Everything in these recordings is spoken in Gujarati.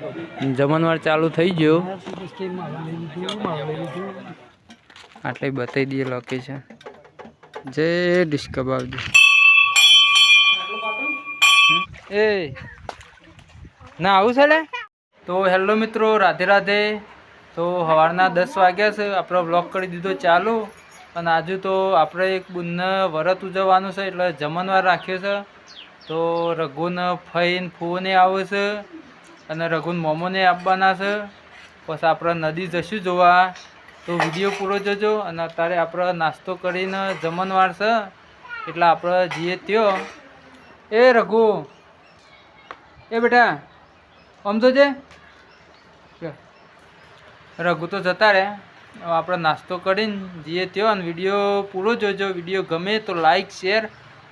જમણવાર ચાલુ થઈ ગયો. આટલે બતાવી દઈએ લોકેશન. જય ડિસ્કો બાવજી. એ ના આવું છે લે. તો હેલો મિત્રો, રાધે રાધે. તો સવારના 10 વાગ્યા છે. આપણો બ્લોગ કરી દીધો ચાલુ. અને આજુ તો આપણે એક બુનને વરત ઉજવવાનું છે એટલે જમણવાર રાખ્યો છે. તો રઘુને ફઈને ફૂને આવે છે અને રઘુન મોમોને આપવાના છે. પછી આપણે નદી જશું જોવા. તો વિડીયો પૂરો જોજો. અને અત્યારે આપણે નાસ્તો કરીને જમણવાર છે એટલે આપણે જઈએ ત્યો. એ રઘુ, એ બેટા આમ તો છે. રઘુ તો જતા રહે. આપણે નાસ્તો કરીને જઈએ ત્યો. અને વિડીયો પૂરો જોજો. વિડીયો ગમે તો લાઈક, શેર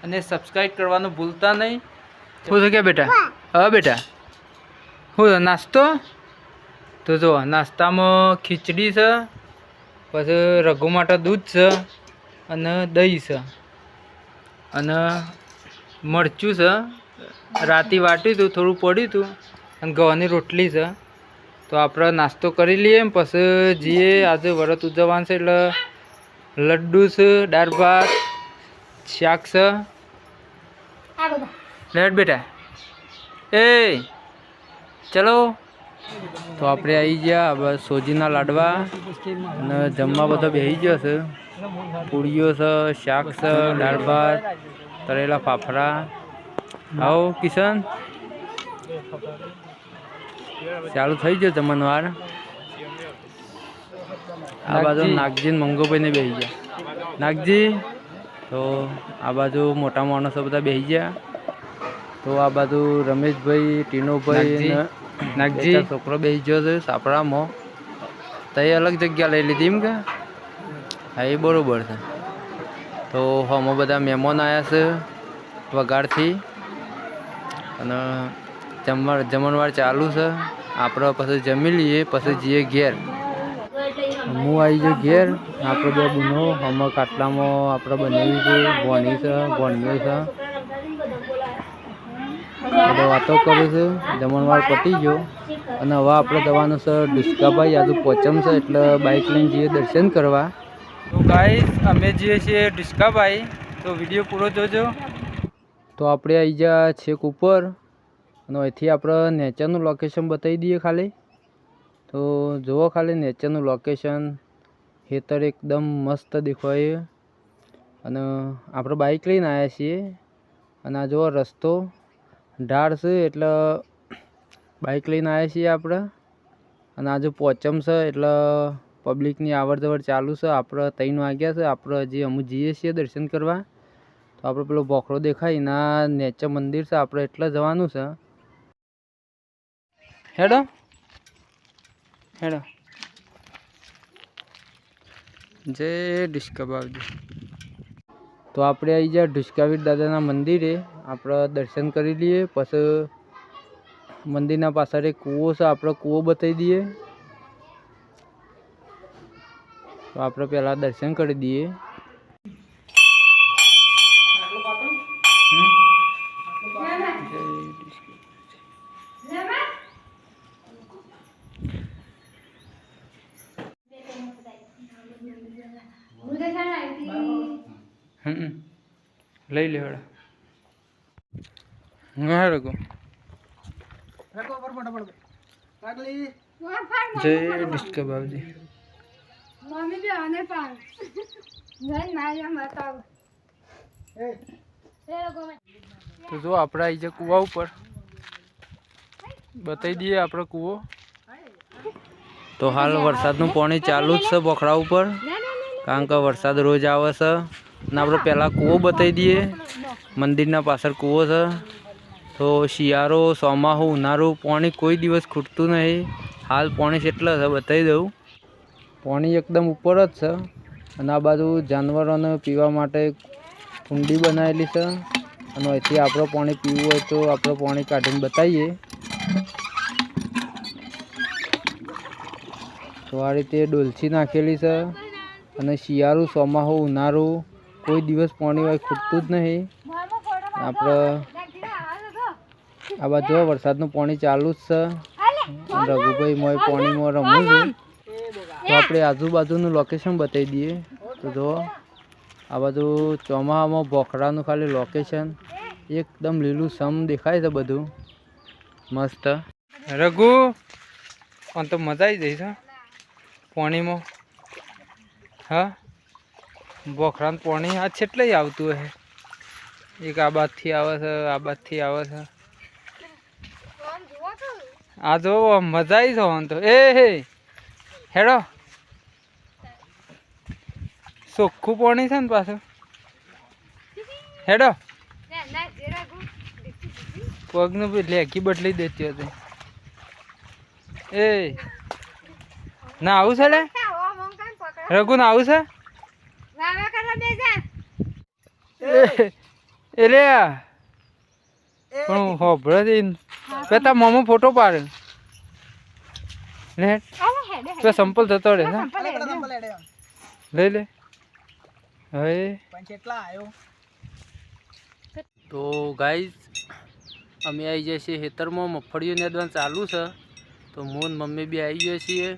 અને સબસ્ક્રાઈબ કરવાનું ભૂલતા નહીં. શું છે કે બેટા? હા બેટા, શું નાસ્તો? તો જો નાસ્તામાં ખીચડી છે, પછી રઘુ માટે દૂધ છે અને દહીં છે અને મરચું છે. રાતે વાટ્યું હતું, થોડું પડ્યું હતું અને ઘઉંની રોટલી છે. તો આપણે નાસ્તો કરી લઈએ. પછી જઈએ. આજે વરત ઉજવવાનું છે એટલે લડ્ડુ છે, દાળ ભાત, શાક છે. લેટ બેટા. એ ચલો. તો આપણે આવી ગયા હવે સોજીના લાડવા અને જમવા બધો બેસી ગયો છે. પૂરીઓ છે, શાક છે, દાળ ભાત, તળેલા ફાફડા. આવો કિશન. ચાલુ થઈ ગયો જમણવાર. આ બાજુ નાગજી ને મંગોભાઈ ને બેસી ગયા. નાગજી. તો આ બાજુ મોટા માણસો બધા બેસી ગયા. તો આ બાજુ રમેશભાઈ, ટીનોભાઈ, નાગજી છોકરો બેસી ગયો છે સાપડામાં. તઈ અલગ જગ્યા લઈ લીધી એમ કે? હા, એ બરોબર છે. તો હમણાં બધા મહેમાન આવ્યા છે વગાડથી અને જમણવાર ચાલુ છે. આપણે પછી જમી લઈએ, પછી જઈએ ઘેર. હું આવી ગયો ઘેર. આપણે બે બુનો હમણાં કાટલામાં આપણે બનાવી છે. ભોણી છે, ભોણીઓ છે. બધા વાતો કરું છું. જમણવાર પતી ગયો અને હવે આપણે જવાનું છે ડિસ્કાભાઈ. આજુ પોચમ છે એટલે બાઇક લઈને જઈએ દર્શન કરવા. તો ગાઈસ, અમે જઈએ છીએ ડિસ્કાભાઈ. તો વિડીયો પૂરો જોજો. તો આપણે આવી ગયા છેક ઉપર અને અહીંથી આપણે નેચરનું લોકેશન બતાવી દઈએ ખાલી. તો જુઓ ખાલી નેચરનું લોકેશન. ખેતર એકદમ મસ્ત દેખાય. અને આપણે બાઇક લઈને આવ્યા છીએ અને આ જુઓ રસ્તો ઢાળ છે એટલે બાઇક લઈને આવ્યા છીએ આપણે. અને આજે પોચમ છે એટલે પબ્લિકની આવડ જવડ ચાલુ છે. આપણે 3 વાગ્યા છે. આપણે હજી અમુક જઈએ છીએ દર્શન કરવા. તો આપણે પેલો બોખડો દેખાય ના નેચર મંદિર છે, આપણે એટલે જવાનું છે. હેડો હેડો. જય ડિસ્કો બાવજી. તો આપણે આવી ગયા ઢુસકાવીર દાદાના મંદિરે. આપણે દર્શન કરી લઈએ. પછી મંદિરના પાછળ એક કૂવો છે, આપણે કૂવો બતાવી દઈએ. તો આપણે પહેલાં દર્શન કરી દઈએ. લઈ લે હડા. જય ડિસ્કો બાવજી. તો જો આપણે આવી જાય કૂવા ઉપર. બતાવી દઈએ આપણે કૂવો. તો હાલ વરસાદનું પાણી ચાલુ જ છે બોખડા ઉપર, કારણ કે વરસાદ રોજ આવે છે. અને આપણે પહેલાં કૂવો બતાવી દઈએ. મંદિરના પાછળ કૂવો છે. તો શિયાળો, ચોમાસું, ઉનાળું પાણી કોઈ દિવસ ખૂટતું નહીં. હાલ પાણી કેટલા છે બતાવી દઉં. પાણી એકદમ ઉપર જ છે. અને આ બાજુ જાનવરોને પીવા માટે કુંડી બનાવેલી છે. અને અહીંથી આપણે પાણી પીવું હોય તો આપણે પાણી કાઢીને બતાવીએ. તો આ રીતે ડોલછી નાખેલી છે. અને શિયાળું, ચોમાસું, ઉનાળું કોઈ દિવસ પાણી હોય ખૂટતું જ નહીં. આપણે આ બાજુ વરસાદનું પાણી ચાલુ જ છે. રઘુભાઈ મોય પાણીમાં રમવું છે. તો આપણે આજુબાજુનું લોકેશન બતાવી દઈએ. તો જો આ બધું ચોમાસામાં બોખરાનું ખાલી લોકેશન એકદમ લીલું સમ દેખાય છે બધું મસ્ત. રઘુ પણ તો મજા આવી જઈશ પાણીમાં. હા બોખરાનું પાણી આ છેટલે આવતું હોય. એક આ બાજથી આવે છે, આ બાજથી આવે છે. આ જો મજા આવી જવાનું તો એ હે હેડો. ચોખ્ખું પાણી છે ને પાછું. હેડો પગનું બી લેખી બદલી દેતી હતી. એ ના આવું છે લે રઘુ ના આવું છે એટલે પણ હોભળે તાર મામા ફોટો પાડે લે તો સંપલ થતો રહે લઈ લે હવે. તો ગાઈઝ અમે આવી જઈએ છીએ ખેતરમાં. મગફળીઓ નેદવાનું ચાલુ છે. તો હું મમ્મી બી આવી જઈએ છીએ.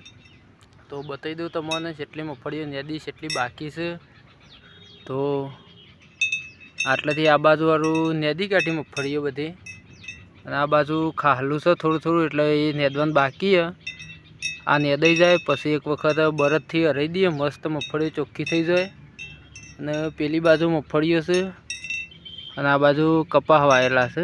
તો બતાવી દઉં તમને જેટલી મગફળીઓ નેદી જેટલી બાકી છે. તો આટલાથી આ બાજુવાળું નેદી કાઢી મગફળીઓ બધી. અને આ બાજુ ખાલું છે થોડું થોડું એટલે એ નેદવાનું બાકી છે. આ નેદાઈ જાય પછી એક વખત બરદથી હરાઈ દઈએ મસ્ત મગફળીઓ ચોખ્ખી થઈ જાય. અને પેલી બાજુ મગફળીઓ છે અને આ બાજુ કપાસ વાયેલા છે.